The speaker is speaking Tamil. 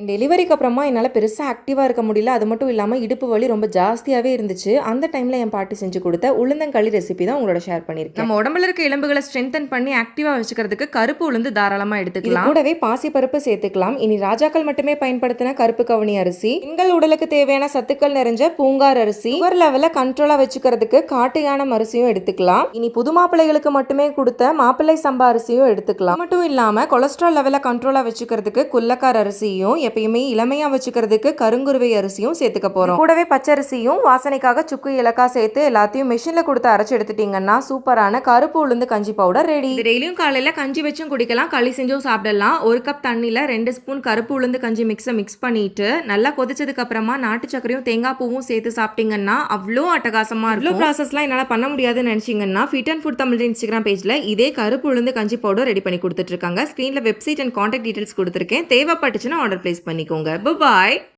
என் டெலிவரிக்கு அப்புறமா என்னால பெருசா ஆக்டிவா இருக்க முடியல. அது மட்டும் இல்லாம இடுப்பு வலி ரொம்ப ஜாஸ்தியாவே இருந்துச்சு. அந்த டைம்ல என் பாட்டி செஞ்சு குடுத்த உளுந்தங்களி ரெசிபி தான் உங்களோட ஷேர் பண்ணியிருக்கேன். நம்ம உடம்புல இருக்க எலும்புகள ஸ்ட்ரென்தன் பண்ணி ஆக்டிவா வச்சுக்கிறதுக்கு கருப்பு உளுந்து தாராளமா எடுத்துக்கலாம். இது கூடவே பாசிப்பருப்பு சேர்த்துக்கலாம். இனி ராஜாக்கள் மட்டுமே பயன்படுத்தின கருப்பு கவுனி அரிசி, பெண்கள் உடலுக்கு தேவையான சத்துக்கள் நிறைஞ்ச பூங்கார் அரிசி, சுகர் லெவல கண்ட்ரோலா வச்சுக்கிறதுக்கு காட்டு யானம் அரிசியும் எடுத்துக்கலாம். இனி புது மாப்பிள்ளைகளுக்கு மட்டுமே கொடுத்த மாப்பிள்ளை சம்பா அரிசியும் எடுத்துக்கலாம். மட்டும் இல்லாம கொலஸ்ட்ரால் லெவல கண்ட்ரோலா வச்சுக்கிறதுக்கு குல்லக்கார் அரிசியும் எப்பயுமே இளமையா வச்சுக்கிறதுக்கு கருங்குருவை அரிசியும் சேர்த்துக்க போறோம். கூடவே பச்சரிசியும் வாசனைக்காக சுக்கு ஏலக்காய் சேர்த்து எல்லாத்தையும் மெஷின்ல கொடுத்து அரைச்சு எடுத்துட்டீங்கன்னா சூப்பரான கருப்பு உளுந்து கஞ்சி பவுடர் ரெடி. டெய்லியும் காலையில கஞ்சி வச்சும் குடிக்கலாம், களி செஞ்சும் சாப்பிடலாம். 1 கப் தண்ணியில 2 ஸ்பூன் கருப்பு உளுந்து கஞ்சி மிக்ஸ் பண்ணிட்டு நல்லா கொதிச்சதுக்கு அப்புறமா நாட்டு சக்கரையும் தேங்காய் பூவும் சேர்த்து சாப்பிட்டீங்கன்னா அவ்வளோ அட்டகாசமா இருக்கும். இவ்வளோ ப்ராசஸ்லாம் என்னால பண்ண முடியாதுன்னு நினைச்சீங்கன்னா fit and food Tamil Instagram பேஜ்ல இதே கருப்பு உளுந்து கஞ்சி பவுடர் ரெடி பண்ணி கொடுத்துட்டு இருக்காங்க. ஸ்கிரீன்ல வெப்சைட் அண்ட் கான்டாக்ட் டீடைல்ஸ் கொடுத்துருக்கேன். தேவைப்பட்டுச்சுன்னா ஆர்டர் பிளேஸ் பண்ணிக்கோங்க. பாய்.